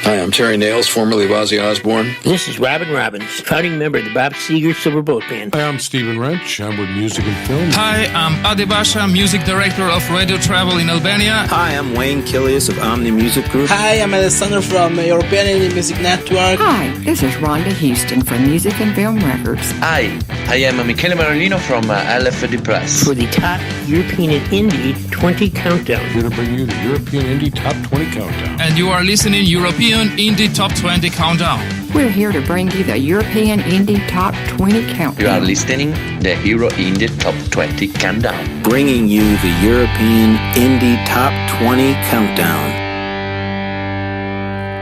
Hi, I'm Terry Nails, formerly of Ozzy Osbourne. This is Robin Robbins, founding member of the Bob Seger Silver Boat Band. Hi, I'm Stephen Wrench. I'm with Music and Film. Hi, I'm Adi Basha, music director of Radio Travel in Albania. Hi, I'm Wayne Killius of Omni Music Group. Hi, I'm Alessandro from European Indie Music Network. Hi, this is Rhonda Houston from Music and Film Records. Hi, I am Michele Marolino from LFD Press. For the top European and Indie 20 Countdown. We're going to bring you the European Indie Top 20 Countdown. And you are listening European Indie Top 20 Countdown. We're here to bring you the European Indie Top 20 Countdown. You are listening the Euro Indie Top 20 Countdown. Bringing you the European Indie Top 20 Countdown.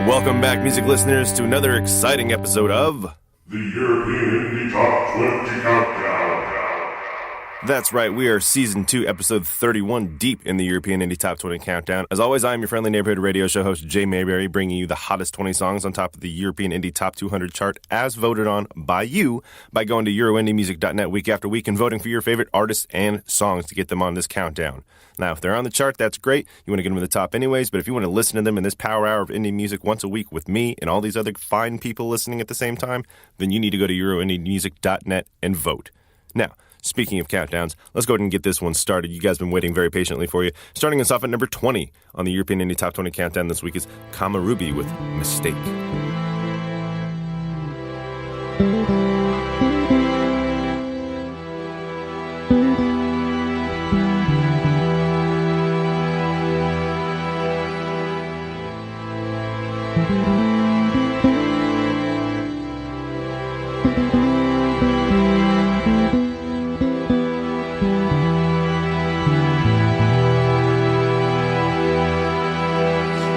Welcome back, music listeners, to another exciting episode of the European Indie Top 20 Countdown. That's right, we are Season 2, Episode 31, deep in the European Indie Top 20 Countdown. As always, I am your friendly neighborhood radio show host, Jay Mayberry, bringing you the hottest 20 songs on top of the European Indie Top 200 chart, as voted on by you by going to EuroIndieMusic.net week after week and voting for your favorite artists and songs to get them on this countdown. Now, if they're on the chart, that's great. You want to get them to the top anyways, but if you want to listen to them in this power hour of indie music once a week with me and all these other fine people listening at the same time, then you need to go to EuroIndieMusic.net and vote. Now, speaking of countdowns, let's go ahead and get this one started. You guys have been waiting very patiently for you. Starting us off at number 20 on the European Indie Top 20 Countdown this week is Kama Ruby with Mistake.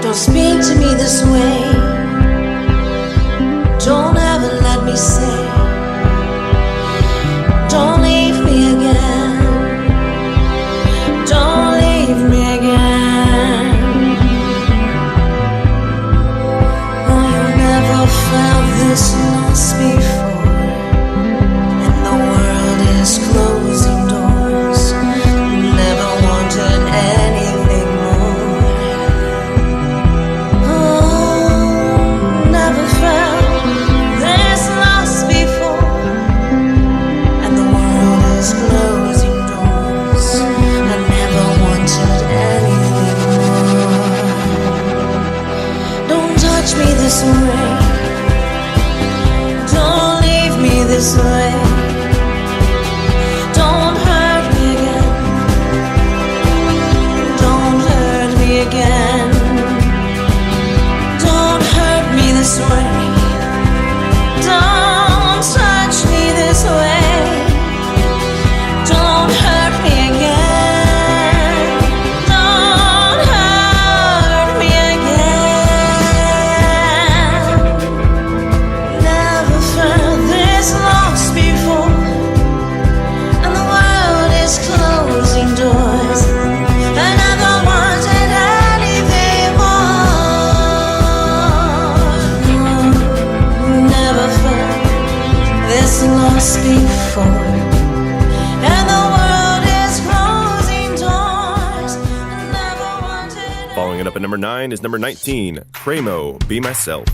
Don't speak to me this way. Don't ever let me say. Don't leave me again. Don't leave me again. Oh, you never felt this loss before, and the world is closing doors. Never wanted anything more. Never felt this loss before, and the world is closing doors. I never wanted anything more. Don't touch me this way. Don't leave me this way. Don't hurt me again. Don't hurt me again. This way. Don't touch me this way. Don't hurt me again. Don't hurt me again. Never felt this loss before, and the world is closing doors. I never wanted anything more. Never felt this loss before, and the world is closing doors. Never wanted. Following it up at number 9 is number 19, Craymo, Be Myself.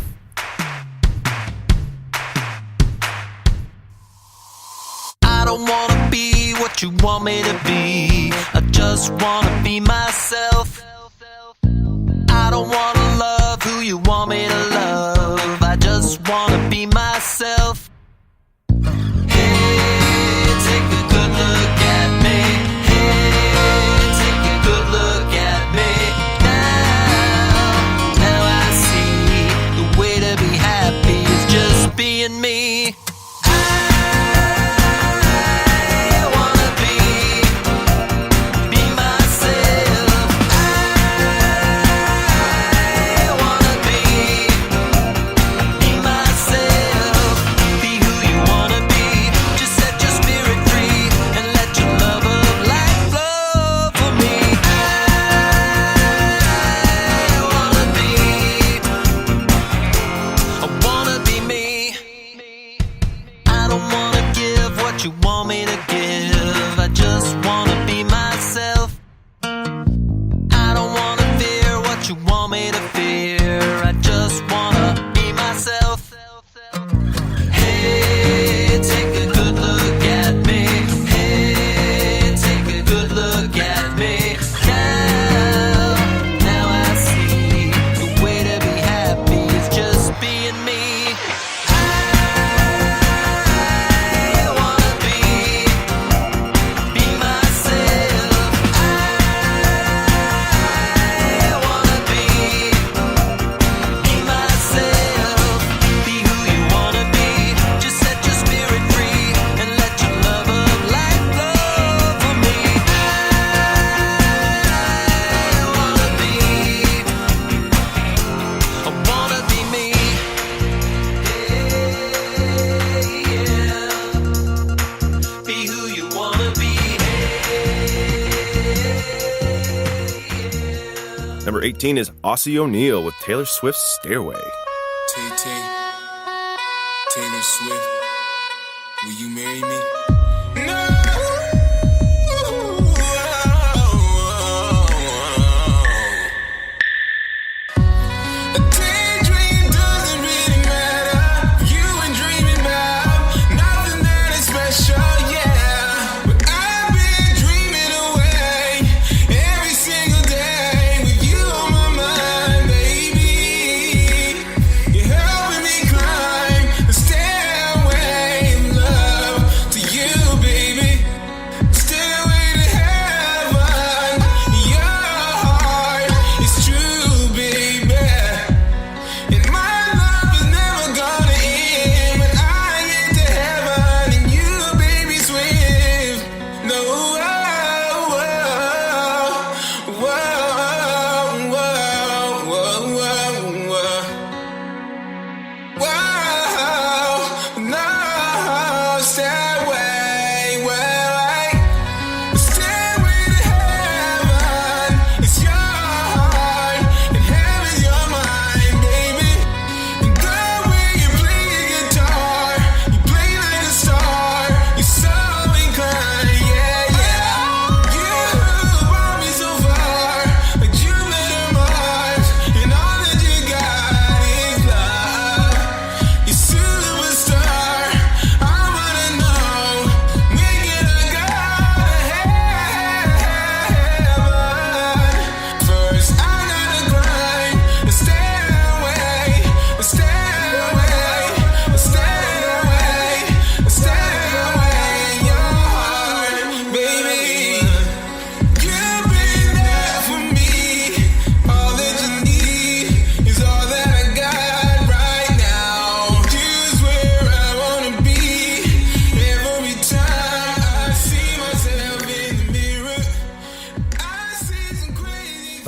I don't wanna be what you want me to be. I just wanna be myself. I don't wanna love who you want me to love. I just wanna be myself. Hey, take a good look at me. Hey, take a good look at me. Now I see the way to be happy is just being me. I wanna be myself. 18 is Ossy Oneal with Taylor Swift's Stairway. Tay-Tay, Taylor Swift, will you marry me? No!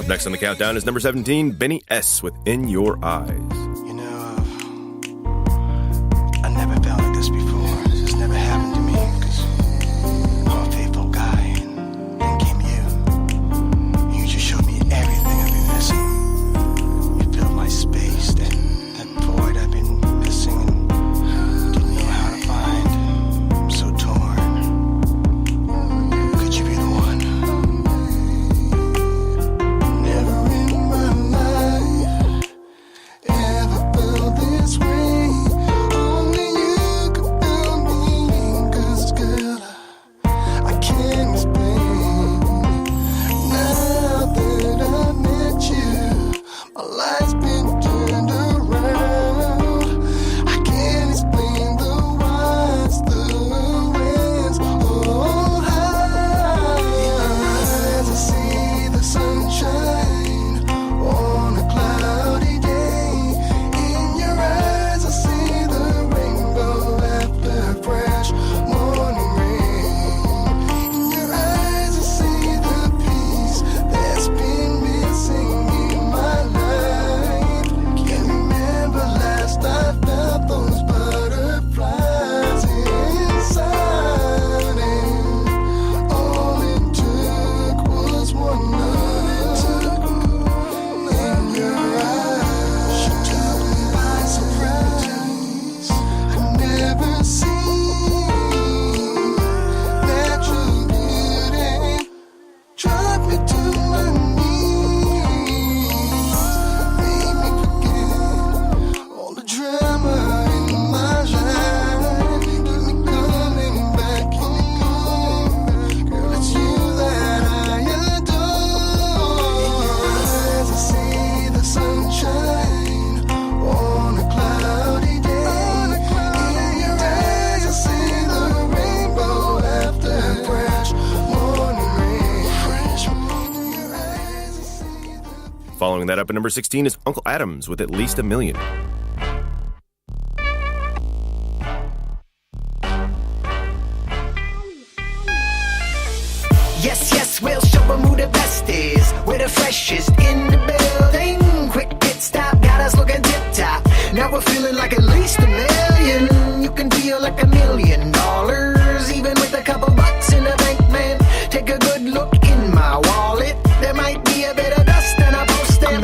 Next on the countdown is number 17, Benny S. with In Your Eyes. You know, I never felt like this before. This has never happened to me because I'm a faithful guy, and then came you. You just showed me everything I've been missing. You filled my space, that void I've been missing and didn't know how to find. I'm so torn. Could you be the one? Following that up at number 16 is Unkle Adams with At Least a Million. Yes, yes, we'll show them who the best is. We're the freshest in the building. Quick pit stop, got us looking tip-top. Now we're feeling like at least a million. You can feel like $1 million, even with a couple bucks in the bank, man. Take a good look in my wallet. There might be a bit of dust and a post-it.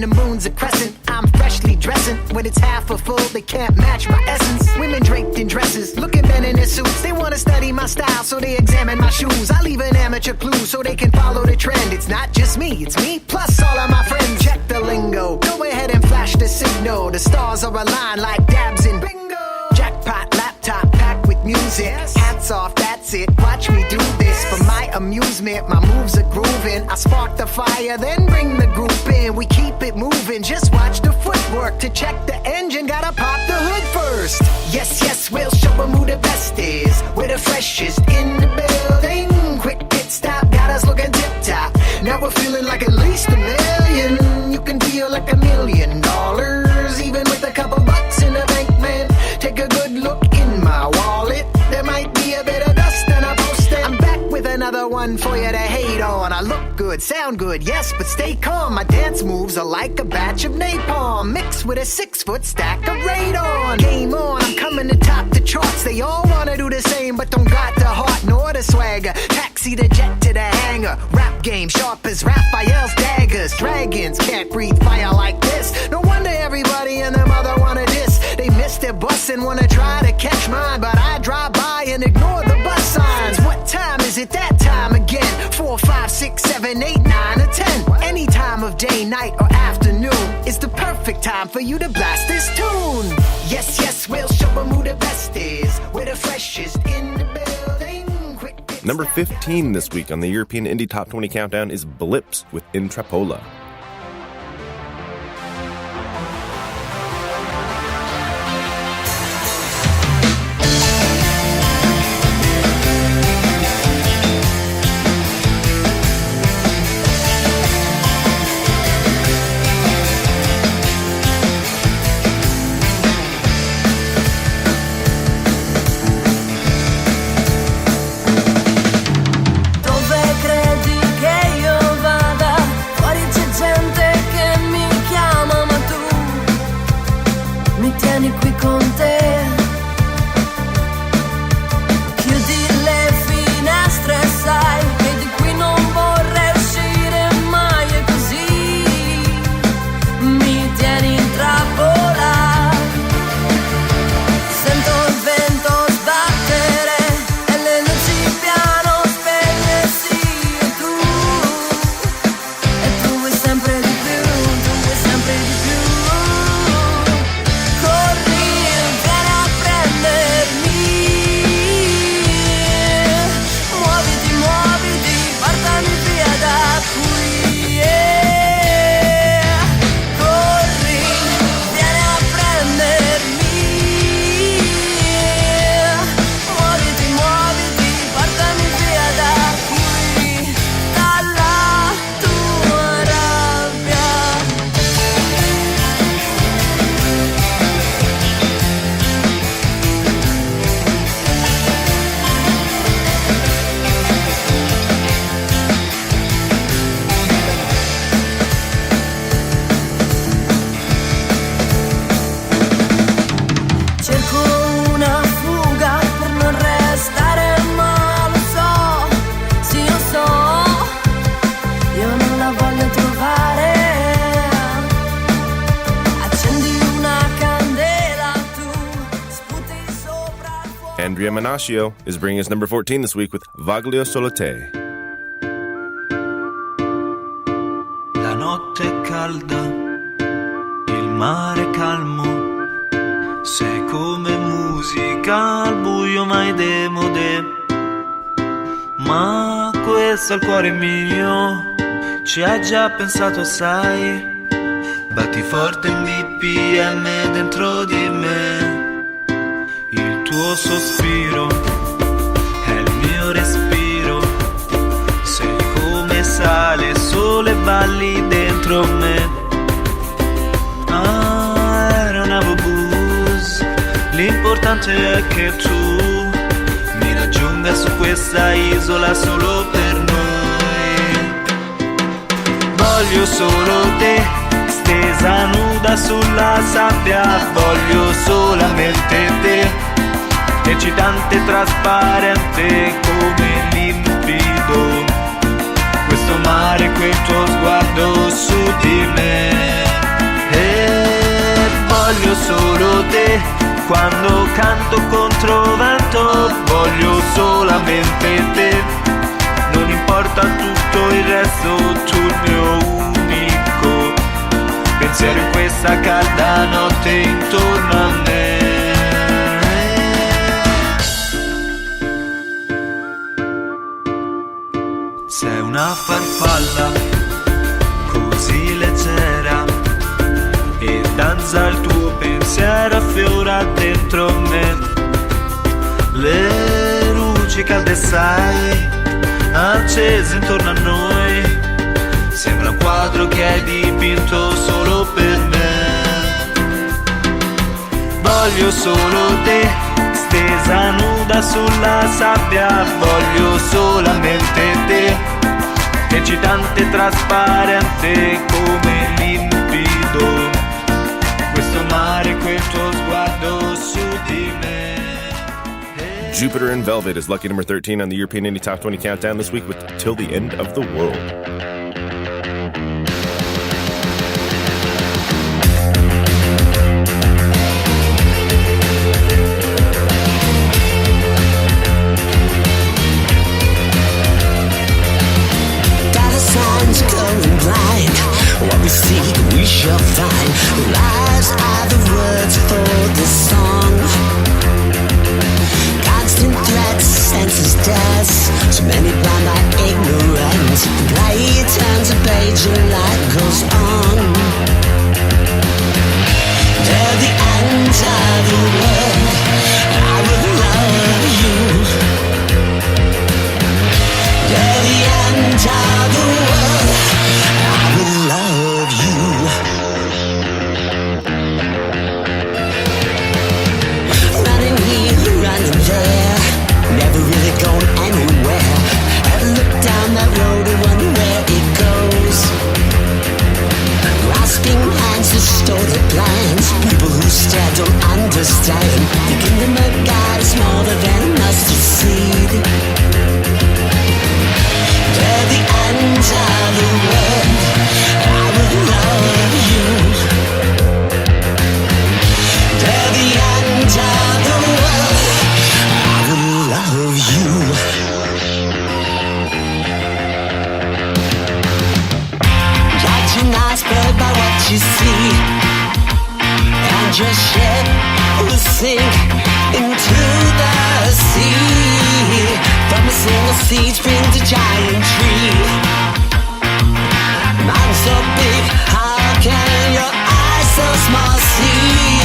the moon's a crescent. I'm freshly dressing. When it's half a full, they can't match my essence. Women draped in dresses, looking men in their suits. They wanna study my style, so they examine my shoes. I leave an amateur clue so they can follow the trend. It's not just me, it's me plus all of my friends. Check the lingo, go ahead and flash the signal. The stars are aligned like dabs in bingo. Jackpot laptop packed with music. Hats off, that's it. Watch me do this for my amusement. My moves are grooving. I spark the fire, then bring the group in. We keep it moving. Just watch the footwork to check the engine. Gotta pop the hood first. Yes, yes, we'll show 'em who the best is. We're the freshest in the building. Quick pit stop, got us looking tip top. Now we're feeling like at least a million. You can feel like $1 million, even with a couple bucks in the bank, man. Take a good look in my wallet. There might be a bit of dust and I posted. I'm back with another one for you to hate on. I look good, sound good, yes, but stay calm. My dance moves are like a batch of napalm, mixed with a 6-foot stack of radon. Game on, I'm coming to top the charts. They all wanna do the same, but don't got the heart nor the swagger. Taxi the jet to the hangar. Rap game sharp as Raphael's daggers. Dragons can't breathe fire like this. No wonder everybody and their mother wanna diss. They missed their bus and wanna try to catch mine, but I drive by and ignore the bus signs. What time is it that time again? 4, 5, 6, 7, 8, 9, or 10. Any time of day, night, or afternoon is the perfect time for you to blast this tune. Yes, yes, we'll show 'em who the best is. We're the freshest in the building. Number 15 this week on the European Indie Top 20 Countdown is Blips with Trappola. Andrea Manocchio is bringing us number 14 this week with Voglio solo te. La notte è calda, il mare calmo, sei come musica al buio mai demode. Ma questo è il cuore mio, ci ha già pensato sai, batti forte in BPM dentro di me. Il tuo sospiro è il mio respiro, sei come sale, sole balli dentro me. Aeronavo bus, l'importante è che tu mi raggiunga su questa isola solo per noi. Voglio solo te, stesa nuda sulla sabbia, voglio solamente te, eccitante e trasparente come limpido, questo mare, quel tuo sguardo su di me. E voglio solo te, quando canto contro vento, voglio solamente te. Non importa tutto il resto, tu il mio unico pensiero in questa calda notte intorno a me. Sei una farfalla così leggera e danza il tuo pensiero, affiora dentro me. Le luci calde sai, accese intorno a noi, sembra un quadro che hai dipinto solo per me. Voglio solo te, stesa nuda sulla sabbia, voglio solamente te, eccitante, trasparente come limpido, questo mare, quel tuo sguardo su di me. Jupiter and Velvet is lucky number 13 on the European Indie Top 20 Countdown this week with Till the End of the World. Dollar signs going blind. What we seek, we shall find. Lies are the words for this song. Constant threats, senseless deaths. So many blind by ignorance. Light turns a page and light goes on. Till the end of the world, I will love you. Till the end of the world, I will love you. Running here, running there, never really going anywhere. Ever look down that road and wonder where it goes? Grasping hands, distorted plans. People who stare don't understand. The kingdom of God is smaller than a mustard seed. Till the end of the world, I will love you. Till the end of the world, I will love you. Judge an iceberg by what you see, and your ship will sink into the sea. From a single seed springs a giant tree. Mountain so big, how can your eyes so small see?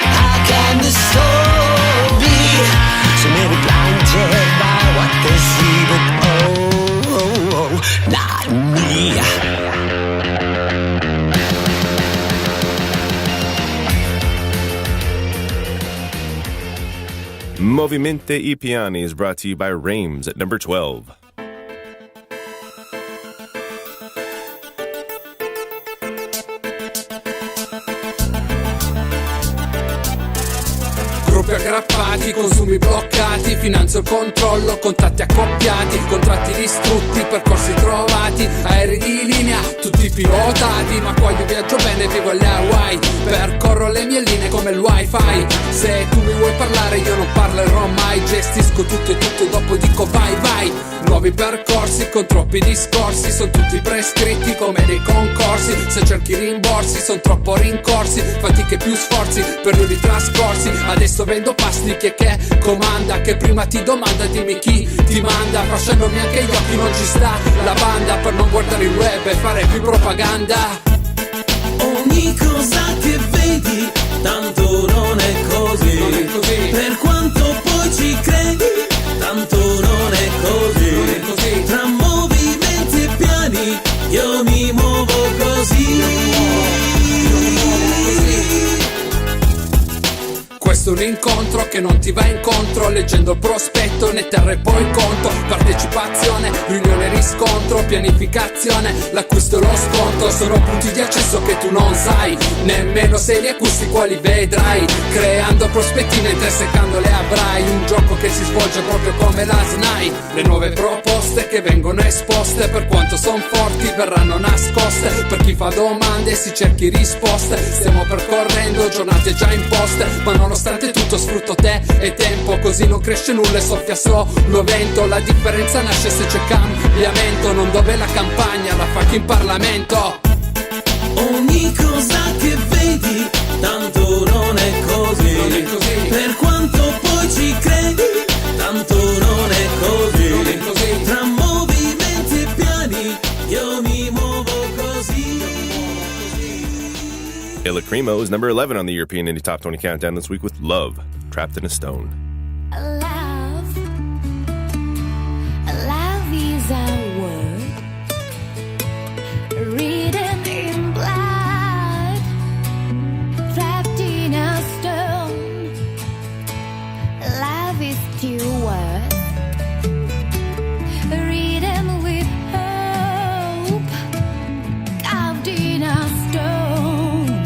How can this soul be so maybe blinded by what they see? But not me. Movimenti, piani is brought to you by Reims at number 12. Gruppi aggrappati, consumi bloccati, finanzio il controllo, contatti accoppiati, contratti distrutti, percorsi trovati, aerei di linea, tutti pilotati, ma qua io viaggio bene, vivo alle Hawaii, percorro le mie linee come il wifi, se tu mi vuoi parlare io non parlerò mai, gestisco tutto e tutto dopo dico vai vai, nuovi percorsi con troppi discorsi, sono tutti prescritti come dei concorsi, se cerchi rimborsi sono troppo rincorsi, fatiche più sforzi, periodi trascorsi, adesso vendo pasti che comanda, che prima ti domanda dimmi chi ti manda, facendomi anche gli occhi non ci sta la banda per non guardare il web e fare più propaganda. Ogni cosa che vedi tanto non è così, non è così. Per quanto poi ci credi tanto non è così, non è così. Tra movimenti e piani io mi muovo così. Questo è un incontro che non ti va incontro, leggendo il prospetto ne terrei poi conto, partecipazione, riunione, riscontro, pianificazione, l'acquisto e lo sconto, sono punti di accesso che tu non sai, nemmeno se li acquisti quali vedrai, creando prospettive intersecando le avrai, un gioco che si svolge proprio come la SNAI, le nuove proposte che vengono esposte, per quanto son forti verranno nascoste, per chi fa domande si cerchi risposte. Stiamo percorrendo giornate già imposte, ma nonostante tutto sfrutto te e tempo, così non cresce nulla e soffia solo vento. La differenza nasce se c'è cambiamento, non dove la campagna la fa chi in Parlamento. Ogni cosa che vedi tanto non è così, non è così. Per quanto poi ci credi tanto non è così, non è così. Tra movimenti e piani io mi muovo così. ILLacrimo is number 11 on the European Indie Top 20 Countdown this week with Love, Trapped in a Stone. Love is our word, written in blood, trapped in a stone. Love is still worth, written with hope, carved in a stone.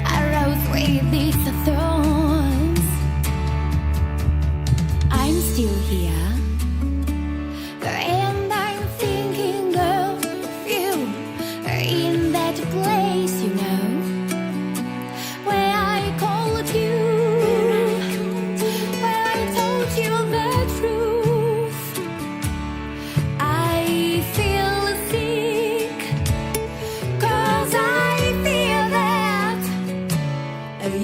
I rose with these thorns. I'm still here. And I'm thinking of you in that place, you know, where I called you, where I told you the truth. I feel sick, 'cause I feel that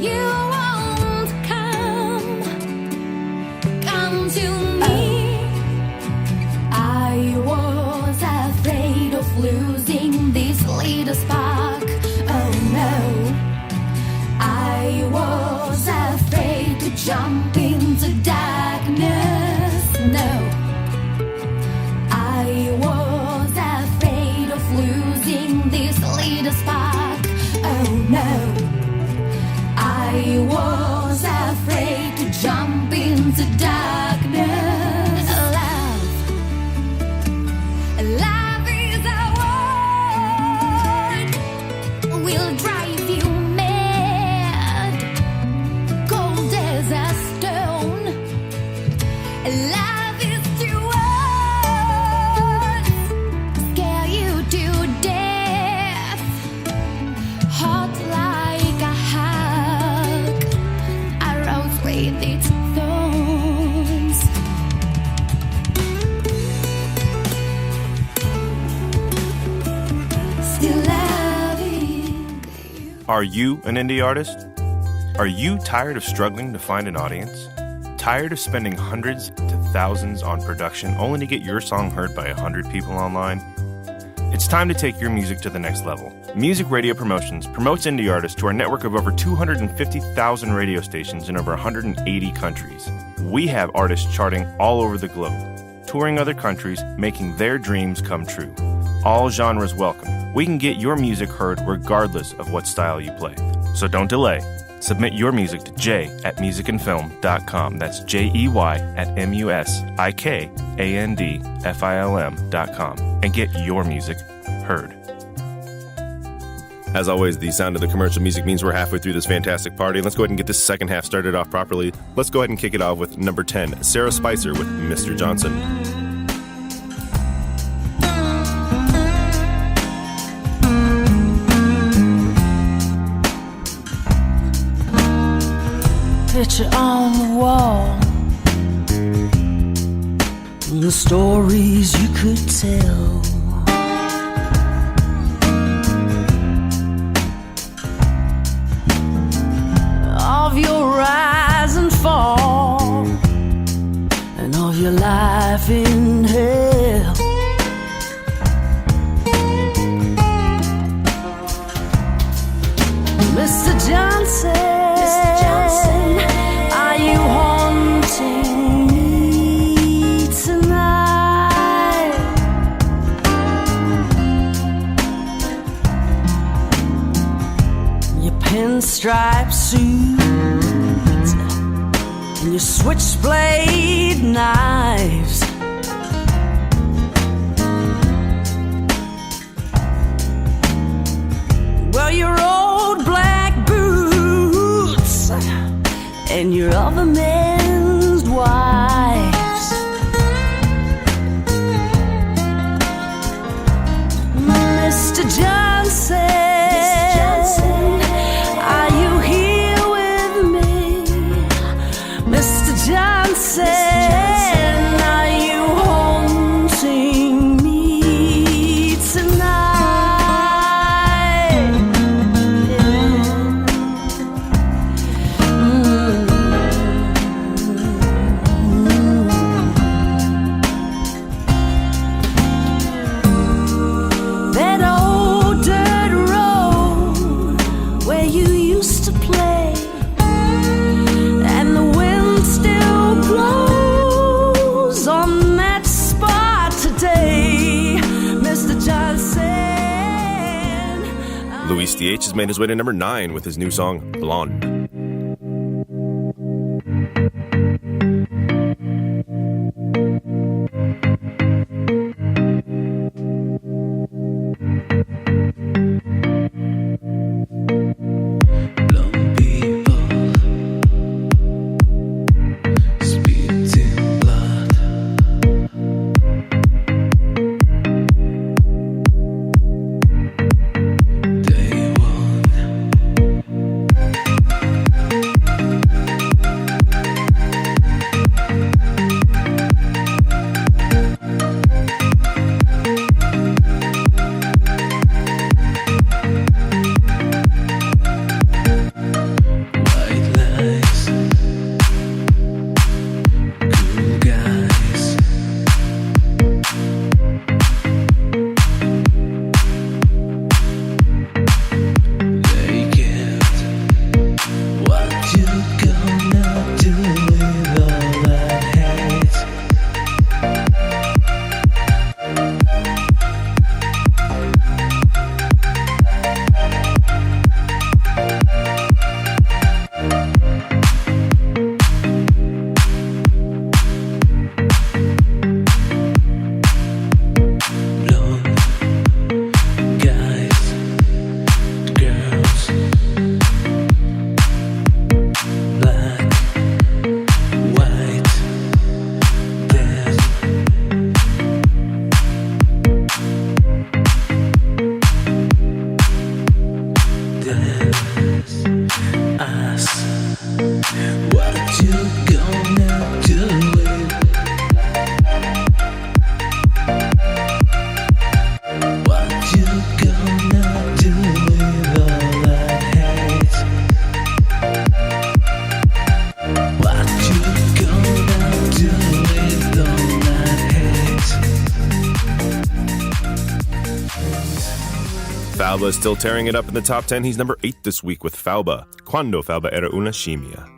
you won't come to me. I was afraid of losing this little spark. Oh no, I was afraid to jump into darkness. No, I was afraid of losing this little spark. Oh no, I was afraid to jump into darkness. Love is a word, will drive you mad, cold as a stone. Love is two words, scare you to death, hot like a hug, a rose with its thorns. Are you an indie artist? Are you tired of struggling to find an audience? Tired of spending hundreds to thousands on production only to get your song heard by 100 people online? It's time to take your music to the next level. Music Radio Promotions promotes indie artists to our network of over 250,000 radio stations in over 180 countries. We have artists charting all over the globe, touring other countries, making their dreams come true. All genres welcome. We can get your music heard regardless of what style you play. So don't delay. Submit your music to j@musicandfilm.com. That's JEY@MUSIKANDFILM.com and get your music heard. As always, the sound of the commercial music means we're halfway through this fantastic party. Let's go ahead and get this second half started off properly. Let's go ahead and kick it off with number 10, Sarah Spicer with Mr. Johnson. Picture on the wall, the stories you could tell. Of your rise and fall, and of your life in hell. Mr. Johnson, are you haunting me tonight? Your pinstripe suit and your switchblade knives. Well, your old black boots and your other men's wives. Mr. Johnson, Luis D.H. has made his way to number 9 with his new song, Blond. Phauba is still tearing it up in the top 10. He's number 8 this week with Phauba, Quando Phauba era una scimmia.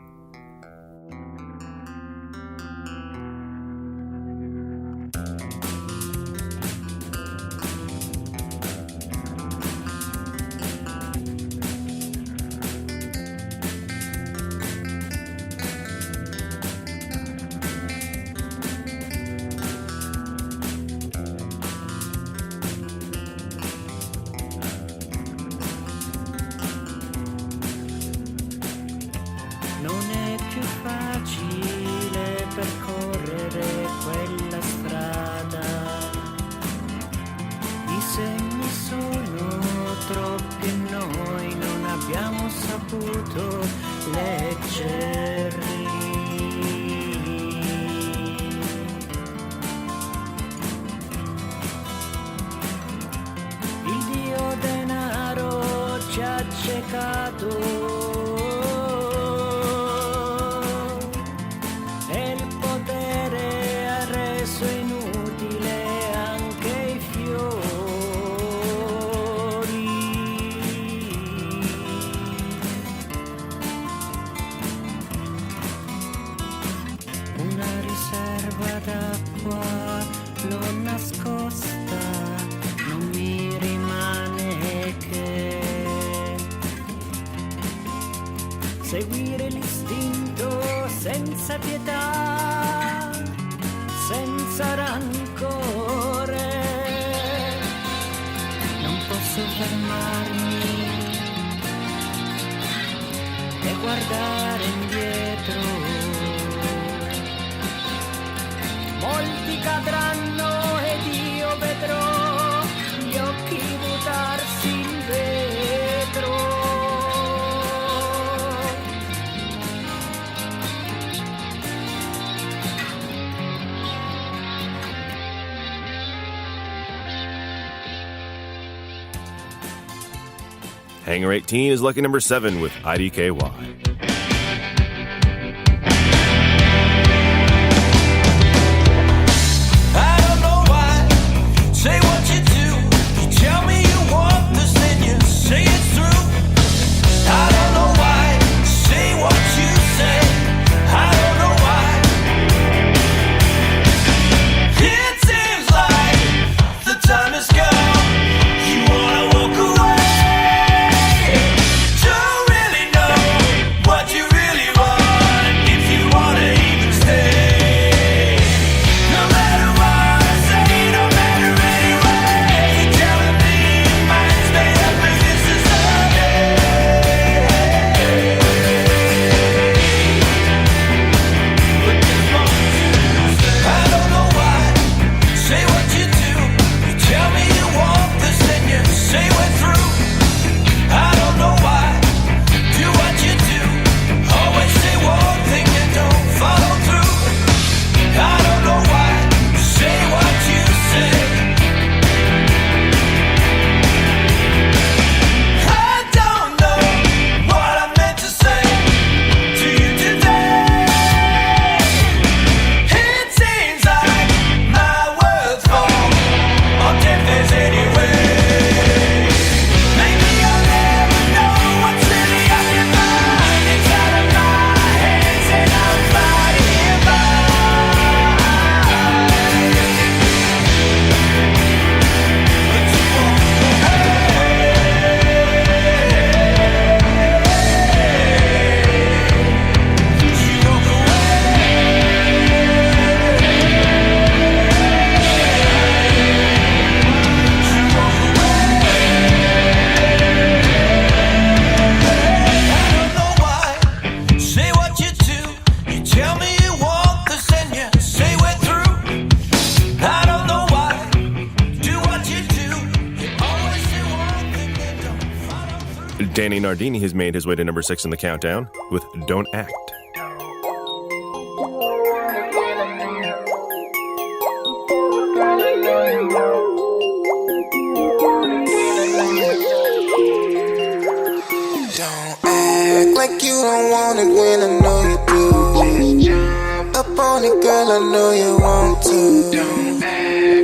Seguire l'istinto senza pietà, senza rancore. Non posso fermarmi e guardare indietro. Molti cadranno ed io vedrò gli occhi mutarsi in vetro. Hangar 18 is lucky number 7 with IDKY. Say what you do, you tell me you want this, then you say it through. I don't know why, say what you say, I don't know why. It seems like the time has come, you wanna walk away. Danny Nardini has made his way to number 6 in the countdown with Don't Act. Like you don't want it when I know you do. Up on it, girl, I know you want to.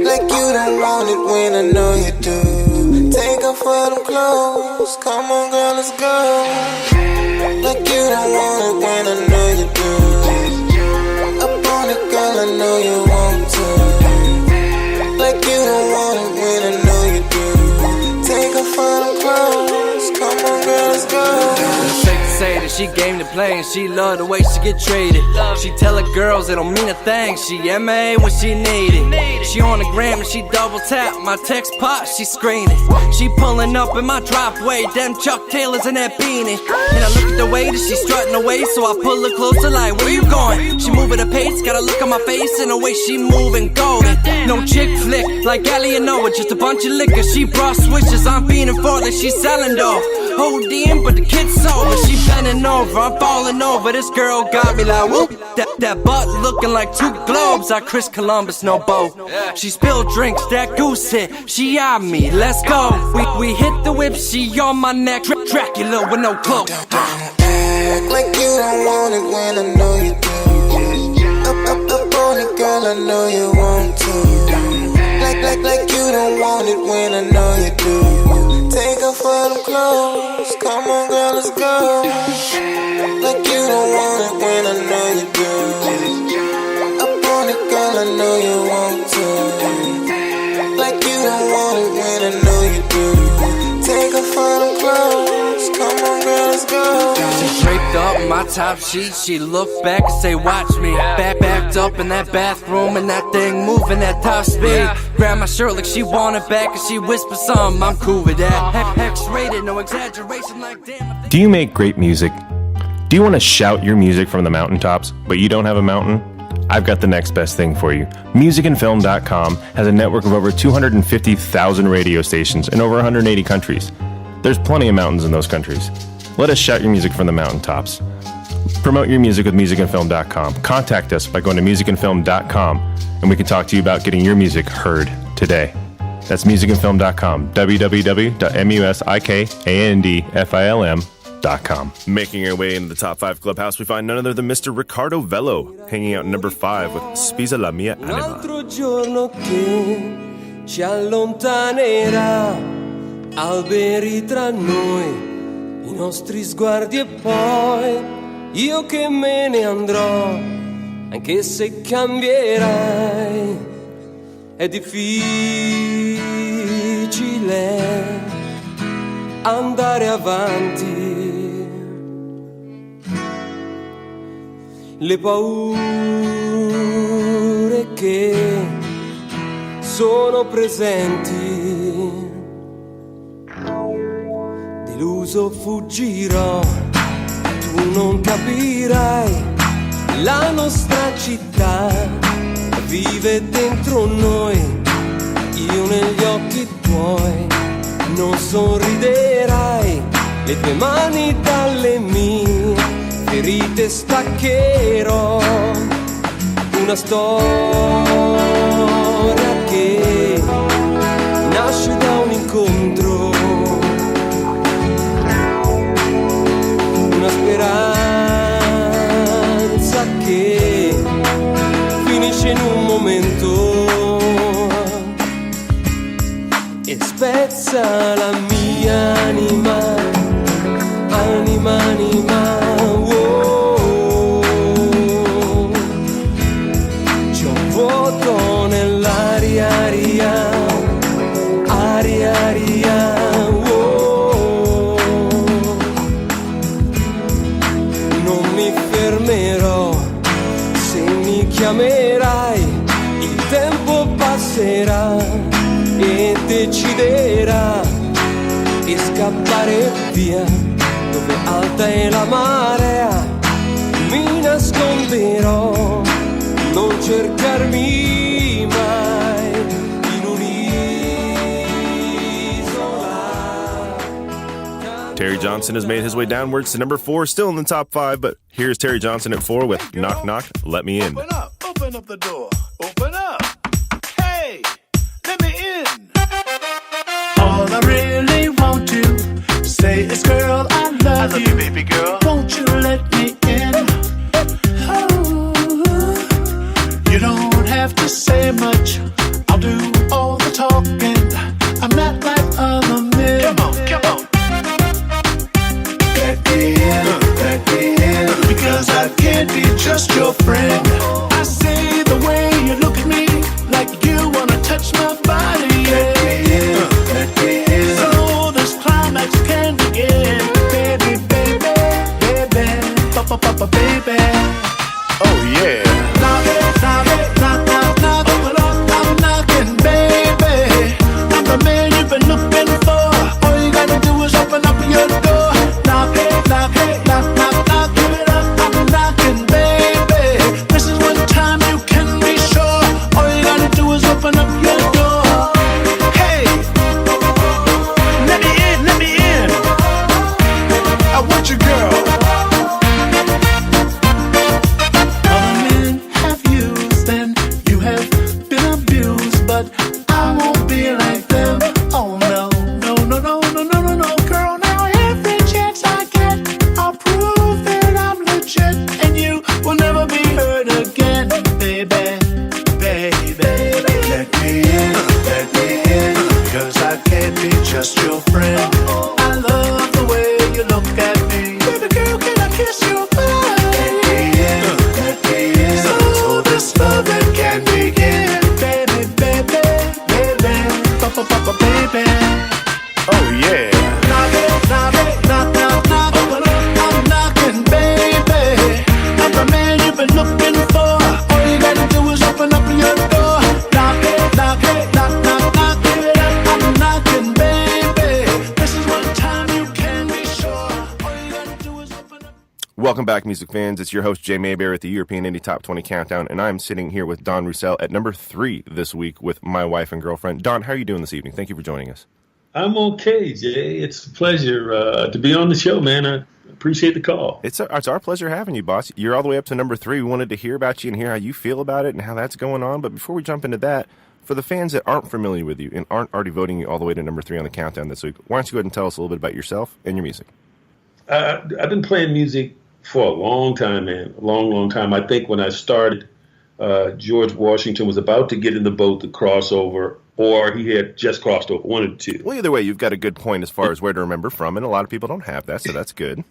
Like you don't want it when I know you do. Take off all them clothes, come on, girl, let's go. Like you don't want it when I know you do. Up on it, girl, I know you want to. Like you don't want it when I know you do. Take off all them clothes, come on, girl, let's go. Say that she game to play and she love the way she get treated. She tell her girls it don't mean a thing. She MA when she need it. She on the gram and she double tap my text pop, she screening. She pulling up in my driveway, them Chuck Taylors in that beanie. And I look at the way that she strutting away, so I pull her closer like, where you going? She moving a pace, got a look on my face and the way she moving golden. No chick flick like Allie and Noah, just a bunch of liquor. She brought switches, I'm feeding for like she selling dope. ODing, but the kid's sober. She bending over, I'm falling over. This girl got me like whoop. That butt looking like 2 globes. I Chris Columbus, no boat. She spilled drinks, that goose hit. She eyed me, let's go. We hit the whip, she on my neck. Dracula with no cloak. Don't act like you don't want it when I know you do. Up on it, girl, I know you want to. Like you don't want it when I know you do. Take off all them clothes, come on, girl, let's go. Like you don't want it when I know you do. Up on it, girl, I know you want to. Like you don't want it when I know you do. Take off all them clothes, come on, girl, let's go. She draped up in my top sheet, she looked back and say, watch me. Backed up in that bathroom and that thing moving at top speed. Grab my shirt like she want it back and she whisper something, I'm cool with that. X-rated, no exaggeration like damn. Do you make great music? Do you want to shout your music from the mountaintops, but you don't have a mountain? I've got the next best thing for you. Musicandfilm.com has a network of over 250,000 radio stations in over 180 countries. There's plenty of mountains in those countries. Let us shout your music from the mountaintops. Promote your music with musicandfilm.com. Contact us by going to musicandfilm.com and we can talk to you about getting your music heard today. That's musicandfilm.com. www.musicandfilm.com. Making our way into the top 5 clubhouse, we find none other than Mr. Riccardo Vello, hanging out number 5 with Spezza la mia anima. Un altro giorno che ci allontanerà, alberi tra noi, i nostri sguardi e poi io che me ne andrò, anche se cambierai. È difficile andare avanti, le paure che sono presenti, deluso fuggirò, tu non capirai, la nostra città vive dentro noi, io negli occhi tuoi non sorriderai, le tue mani dalle mie ferite staccherò, una storia che nasce da un incontro, una speranza che finisce in un momento e spezza la mia anima, anima, anima, oh. C'è un vuoto nell'aria, aria, aria, aria, oh. Non mi fermerò, se mi chiamerai, il tempo passerà e deciderà di scappare via, dove alta è la marea, mi nasconderò, non cercarmi mai in un'isola. Terry Johnson has made his way downwards to number 4, still in the top 5, but here's Terry Johnson at 4 with Knock Knock, Let Me In. Open up the door. Open up. Hey, let me in. All I really want to say is, girl, I love you, baby girl. Won't you let me in? Oh, you don't have to say much. I'll do all the talking. I'm not like other men. Come on. Let me in, because I can't be just your friend. I see the way you look at me, like you wanna touch my body. Let me in, so this climax can begin. Baby, baby. Oh yeah. Knock, open up, I'm knocking, baby. I'm the man you've been looking for. All you gotta do is open up your door. Knock, give it up, I'm knocking, baby. This is one time you can be sure. All you gotta do is open up your door. Hey, let me in. I want you, girl. Other men have used and you have been abused, but I won't be like them. Oh no, girl. Now every chance I get, I'll prove that I'm legit, and you will never be hurt again, baby. Let me in, cause I can't be just your friend. I love the way you look at me. Baby girl, can I kiss your body? Let me in, so this love that can begin. Baby. Oh yeah. Knock, open up, I'm knocking, baby. I'm the man you've been looking for. All you gotta do is open up your door. Knock, give it up, I'm knocking, baby. This is one time you can be sure. All you gotta do is open up. Welcome back, music fans. It's your host, Jay Mayberry, at the European Indie Top 20 Countdown, and I'm sitting here with Don Rousell at number 3 this week with My Wife and Girlfriend. Don, how are you doing this evening? Thank you for joining us. I'm okay, Jay. It's a pleasure to be on the show, man. I appreciate the call. It's our pleasure having you, boss. You're all the way up to number 3. We wanted to hear about you and hear how you feel about it and how that's going on. But before we jump into that, for the fans that aren't familiar with you and aren't already voting you all the way to number 3 on the countdown this week, why don't you go ahead and tell us a little bit about yourself and your music? I've been playing music for a long time, man. A long time. I think when I started, George Washington was about to get in the boat to cross over, or he had just crossed over, one of the two. Well, either way, you've got a good point as far as where to remember from, and a lot of people don't have that, so that's good.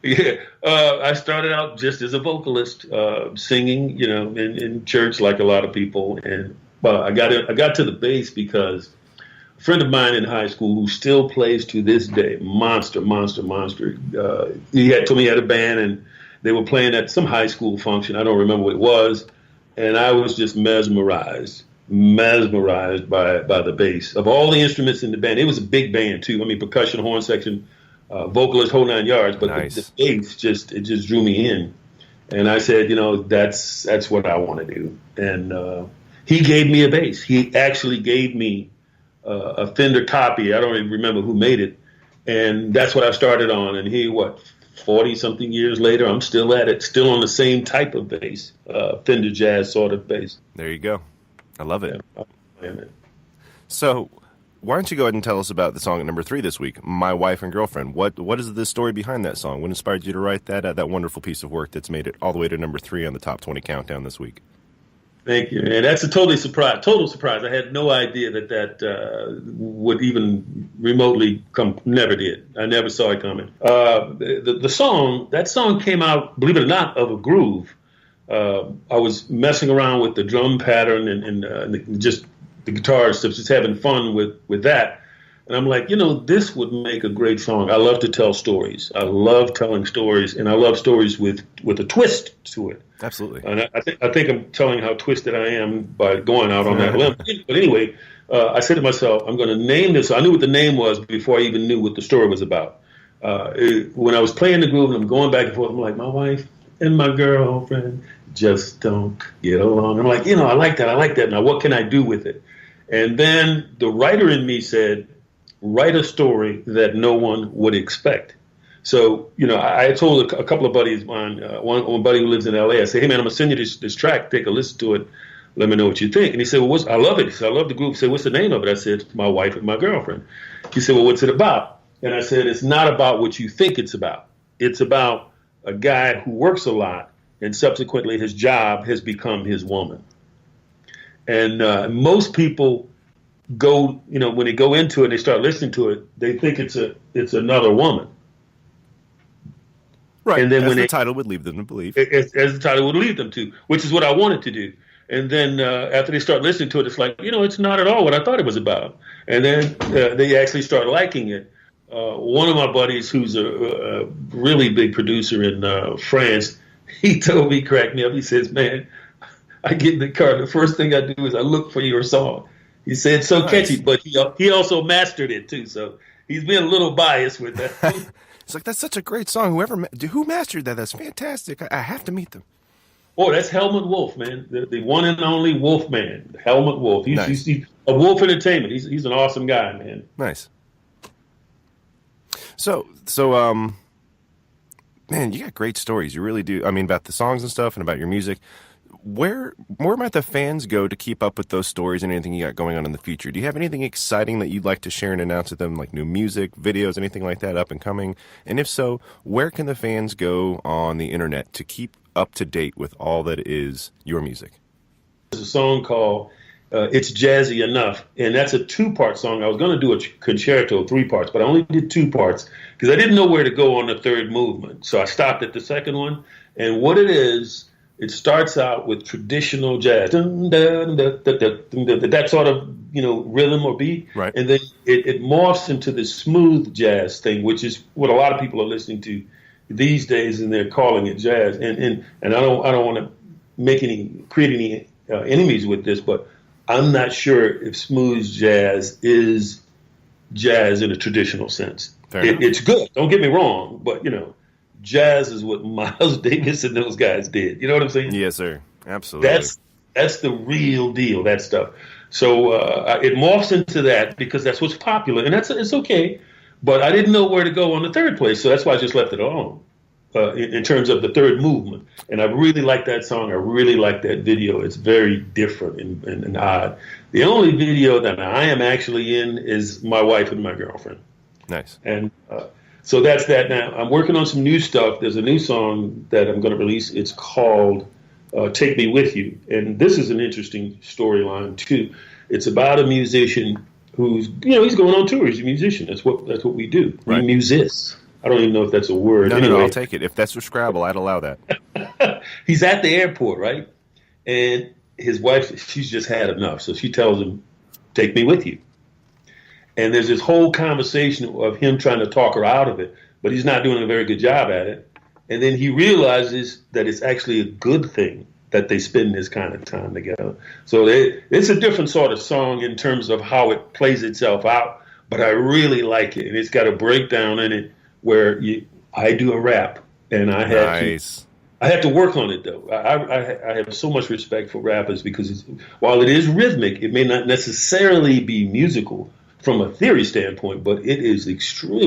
Yeah, I started out just as a vocalist, singing, in church like a lot of people, and I got to the bass because a friend of mine in high school who still plays to this day, monster. He had told me he had a band, and they were playing at some high school function. I don't remember what it was, and I was just mesmerized by the bass. Of all the instruments in the band, it was a big band too. I mean, percussion, horn section, vocalist, whole 9 yards. But nice. the bass just drew me in, and I said, that's what I want to do. And he gave me a bass. He actually gave me a Fender copy. I don't even remember who made it, and that's what I started on. And 40-something years later, I'm still at it, still on the same type of bass, Fender Jazz sort of bass. There you go. I love it. Yeah. So, why don't you go ahead and tell us about the song at number 3 this week, My Wife and Girlfriend. What is the story behind that song? What inspired you to write that wonderful piece of work that's made it all the way to number 3 on the Top 20 Countdown this week? Thank you, man. That's a total surprise. I had no idea that would even remotely come. Never did. I never saw it coming. That song came out, believe it or not, of a groove. I was messing around with the drum pattern and just the guitar stuff, just having fun with that. And I'm like, this would make a great song. I love to tell stories. I love telling stories, and I love stories with a twist to it. Absolutely. And I think I'm telling how twisted I am by going out on that limb. But anyway, I said to myself, I'm going to name this. I knew what the name was before I even knew what the story was about. When I was playing the groove and I'm going back and forth, I'm like, my wife and my girlfriend just don't get along. I'm like, I like that. Now, what can I do with it? And then the writer in me said, write a story that no one would expect. So, I told a couple of buddies of mine, one buddy who lives in LA, I said, hey man, I'm gonna send you this track, take a listen to it, let me know what you think. And he said, well, I love it. He said, I love the group. He said, what's the name of it? I said, My Wife and My Girlfriend. He said, well, what's it about? And I said, it's not about what you think it's about. It's about a guy who works a lot, and subsequently his job has become his woman. And most people go, when they go into it and they start listening to it, they think it's another woman. Right, and then as the title would lead them to believe. As the title would lead them to, which is what I wanted to do. And then after they start listening to it, it's like, it's not at all what I thought it was about. And then they actually start liking it. One of my buddies, who's a really big producer in France, he told me, cracked me up. He says, man, I get in the car. The first thing I do is I look for your song. He said, so catchy, but he also mastered it too. So he's been a little biased with that. It's like, that's such a great song. Who mastered that? That's fantastic. I have to meet them. Oh, that's Helmut Wolf, man. The one and only Wolf man, Helmut Wolf. He's a Wolf Entertainment. He's an awesome guy, man. Nice. So, man, you got great stories. You really do. I mean, about the songs and stuff and about your music. Where might the fans go to keep up with those stories and anything you got going on in the future? Do you have anything exciting that you'd like to share and announce with them, like new music, videos, anything like that up and coming? And if so, where can the fans go on the internet to keep up to date with all that is your music? There's a song called It's Jazzy Enough, and that's a 2-part song. I was going to do a concerto, 3 parts, but I only did 2 parts because I didn't know where to go on the third movement. So I stopped at the second one, and what it is, it starts out with traditional jazz, that sort of rhythm or beat, right. And then it morphs into this smooth jazz thing, which is what a lot of people are listening to these days, and they're calling it jazz. And I don't want to create any enemies with this, but I'm not sure if smooth jazz is jazz in a traditional sense. It's good. Don't get me wrong, but jazz is what Miles Davis and those guys did. You know what I'm saying? Yes, sir. Absolutely. That's the real deal, that stuff. So it morphs into that because that's what's popular, and it's okay. But I didn't know where to go on the third place, so that's why I just left it alone in terms of the third movement. And I really like that song. I really like that video. It's very different and odd. The only video that I am actually in is My Wife and My Girlfriend. Nice. And so that's that. Now, I'm working on some new stuff. There's a new song that I'm going to release. It's called Take Me With You. And this is an interesting storyline, too. It's about a musician who's, he's going on tour. He's a musician. That's what we do. Right. We musicists. I don't even know if that's a word. No, anyway, no, I'll take it. If that's for Scrabble, I'd allow that. He's at the airport, right? And his wife, she's just had enough. So she tells him, take me with you. And there's this whole conversation of him trying to talk her out of it, but he's not doing a very good job at it. And then he realizes that it's actually a good thing that they spend this kind of time together. So it's a different sort of song in terms of how it plays itself out, but I really like it. And it's got a breakdown in it where I do a rap, and I had to work on it, though. I have so much respect for rappers because while it is rhythmic, it may not necessarily be musical from a theory standpoint, but it is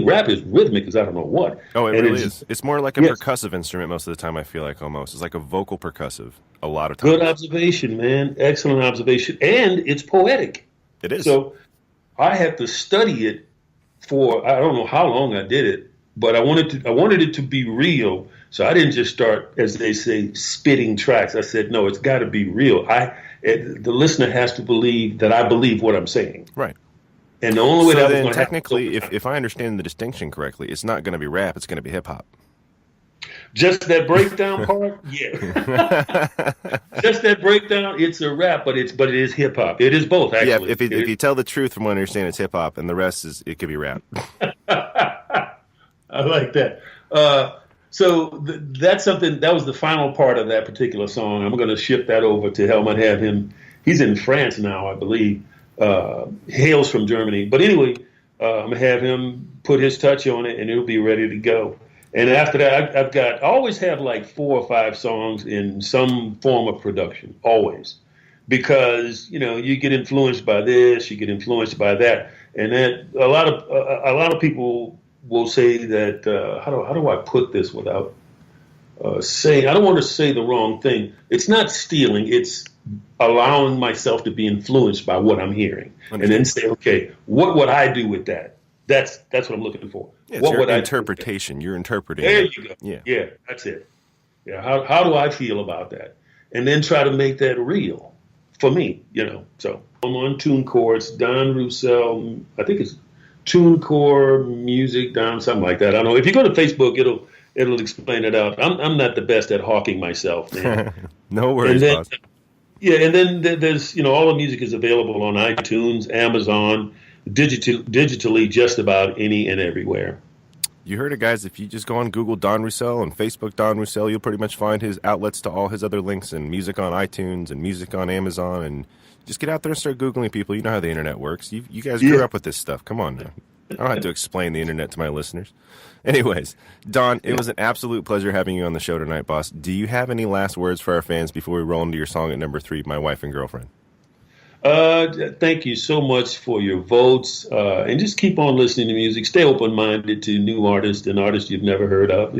rap is rhythmic as I don't know what. Oh, it really is. It's more like a percussive instrument most of the time, I feel like, almost. It's like a vocal percussive a lot of times. Good observation, man. Excellent observation. And it's poetic. It is. So I had to study it for, I don't know how long I did it, but I wanted it to be real. So I didn't just start, as they say, spitting tracks. I said, no, it's got to be real. The listener has to believe that I believe what I'm saying. Right. And the only way so that then was technically, if I understand the distinction correctly, it's not going to be rap, it's going to be hip-hop. Just that breakdown part? Yeah. Just that breakdown, it's a rap, but it is hip-hop. It is both, actually. Yeah, if you tell the truth from what I understand, it's hip-hop, and the rest it could be rap. I like that. So that's something, that was the final part of that particular song. I'm going to ship that over to Helmut, have him. He's in France now, I believe. Hails from Germany. But anyway, I'm going to have him put his touch on it, and it'll be ready to go. And after that, I always have like 4 or 5 songs in some form of production, always. because you get influenced by this, you get influenced by that, and then a lot of people will say that how do I put this without saying, I don't want to say the wrong thing. It's not stealing, it's allowing myself to be influenced by what I'm hearing, and then say, okay, what would I do with that? That's what I'm looking for. Yeah, what would interpretation? You're interpreting. There you go. Yeah, that's it. Yeah, how do I feel about that? And then try to make that real for me, So I'm on TuneCore. It's Don Rousell. I think it's TuneCore Music Don, something like that. I don't know. If you go to Facebook, it'll explain it out. I'm not the best at hawking myself, man. No worries, boss. Yeah, and then there's all the music is available on iTunes, Amazon, digitally, just about any and everywhere. You heard it, guys. If you just go on Google Don Rousell and Facebook Don Rousell, you'll pretty much find his outlets to all his other links and music on iTunes and music on Amazon. And just get out there and start Googling people. You know how the internet works. You guys grew up with this stuff. Come on now. I don't have to explain the internet to my listeners. Anyways, Don, it was an absolute pleasure having you on the show tonight, boss. Do you have any last words for our fans before we roll into your song at number 3, My Wife and Girlfriend? Thank you so much for your votes, and just keep on listening to music. Stay open-minded to new artists and artists you've never heard of.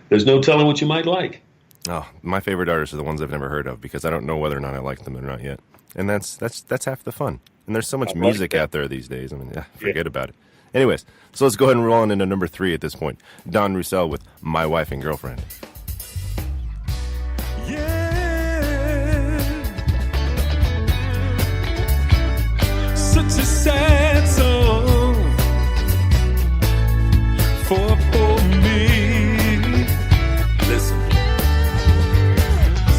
There's no telling what you might like. Oh, my favorite artists are the ones I've never heard of because I don't know whether or not I like them or not yet, and that's half the fun. And there's so much music out there these days. I mean, forget about it. Anyways, so let's go ahead and roll on into number 3 at this point. Don Rousell with My Wife and Girlfriend. Such a sad song for me. Listen,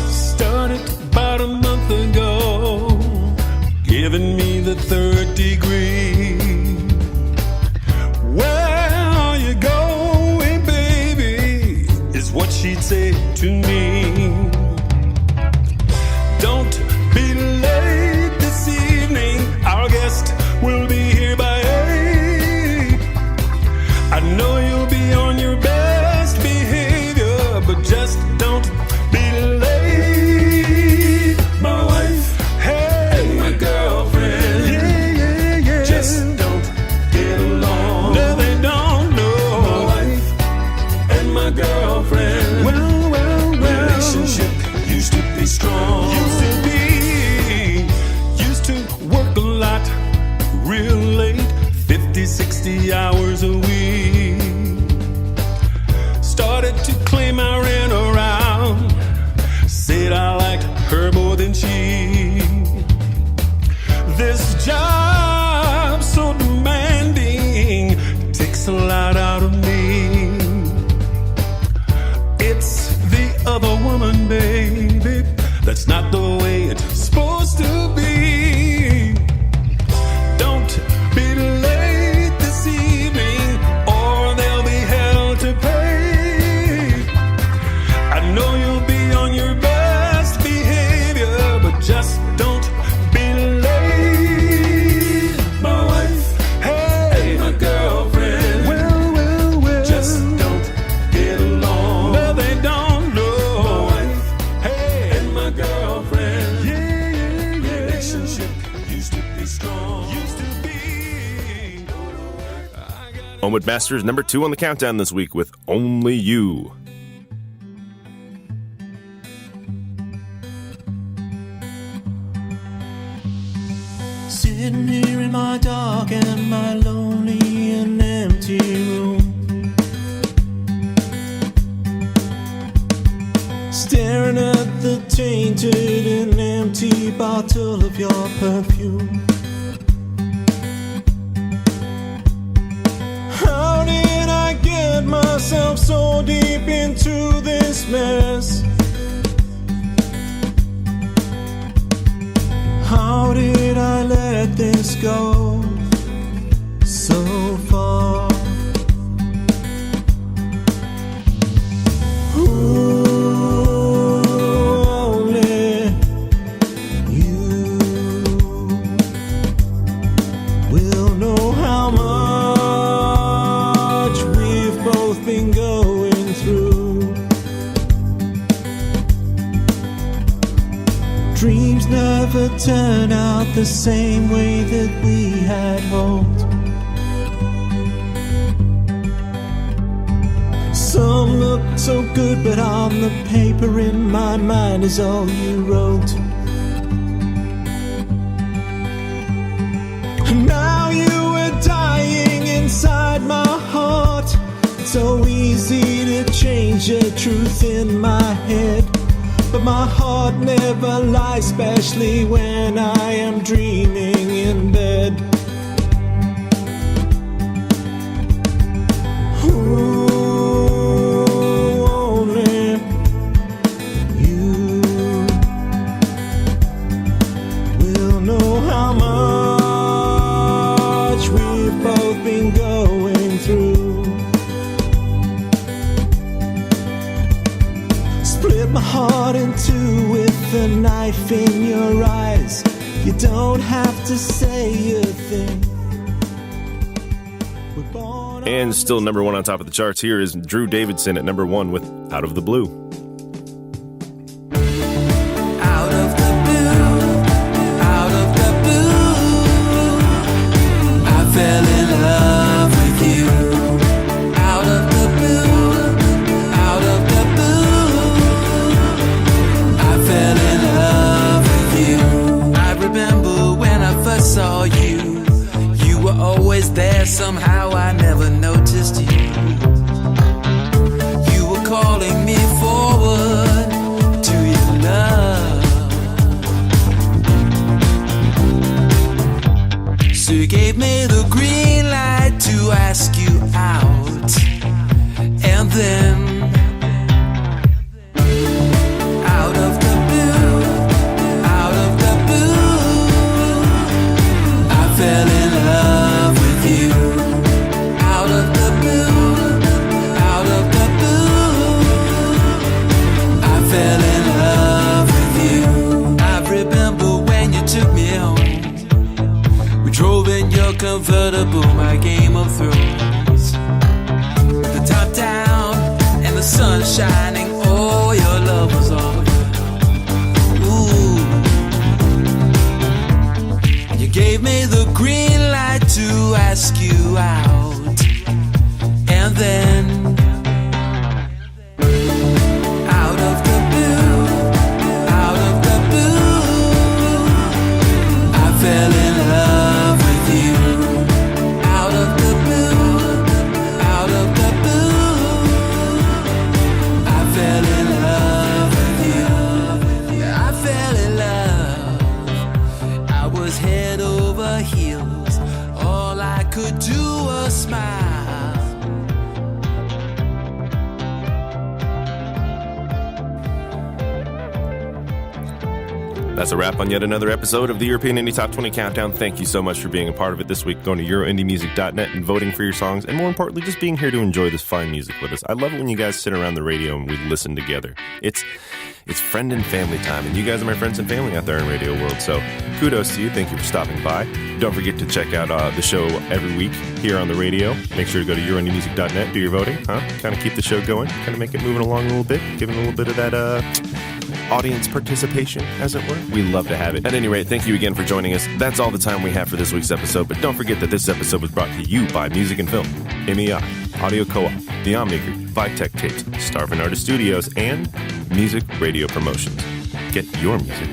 started about a month ago, giving me the 3rd degree. Where are you going, baby? Is what she'd say to me. Don't be late this evening. Our guest will be here by 8. I know you'll be on your best behavior, but just don't be late. My wife, hey, my girlfriend, yeah. Just don't get along. No, they don't know. My wife and my girlfriend, well. Relationship used to be strong. Used to work a lot, real late, 50, 60 hours a week. Started to claim I ran around, said I liked her more than she. This job so demanding takes a lot out of me. It's the other woman, baby. That's not the way it's supposed to be. Don't be late this evening, or there'll be hell to pay. I know you'll be on your best behavior, but just don't be late. My wife, hey, my girlfriend, well. Just don't get along. No, they don't know. My wife, hey, and my girlfriend, yeah. Relationship used to be strong. Omid Masters, number 2 on the countdown this week with Only You. Sitting here in my dark and my lonely and empty room, staring at the tainted and empty bottle of your perfume. How did I get myself so deep into this mess? How did I let this go so far? Only you will know how much we've both been going through. Dreams never never turn out the same way that we had hoped. Some look so good, but on the paper in my mind is all you wrote. Now you are dying inside my heart. It's so easy to change the truth in my head, but my heart never lies, especially when I am dreaming in bed. Ooh, only you will know how much we've both been going through. Split my heart in two with a knife in your eyes. You don't have to say a thing. And still number one on top of the charts here is Drew Davidsen at number one with Out of the Blue. Out of the blue, out of the blue, I fell in love with you. Out of the blue, out of the blue, I fell in love with you. I remember when I first saw you, you were always there, somehow I never noticed you. You were calling me forward to your love. So you gave me the green light to ask you out. And then out of the blue, out of the blue, I fell in love with you. Out of the blue, out of the blue, I fell in love with you. I remember when you took me home. We drove in your convertible, my Game of Thrones. The top down and the sun shining, oh, your love was all ooh. You gave me the green light to ask you out. And then out of the blue, out of the blue, I fell in love with you. Out of the blue, out of the blue, I fell in love with you. I fell in love. I was head over heels. All I could do was smile. That's a wrap on yet another episode of the European Indie Top 20 Countdown. Thank you so much for being a part of it this week, going to EuroIndieMusic.net and voting for your songs, and more importantly, just being here to enjoy this fine music with us. I love it when you guys sit around the radio and we listen together. It's friend and family time, and you guys are my friends and family out there in radio world, so kudos to you. Thank you for stopping by. Don't forget to check out the show every week here on the radio. Make sure to go to EuroIndieMusic.net, do your voting, kind of keep the show going, kind of make it moving along a little bit, giving a little bit of that audience participation, as it were. We love to have it. At any rate, thank you again for joining us. That's all the time we have for this week's episode, but don't forget that this episode was brought to you by Music and Film, MEI, Audio Co-op, The Omni Group, Vitech Tapes, Starvin Artist Studios, and Music Radio Promotions. Get your music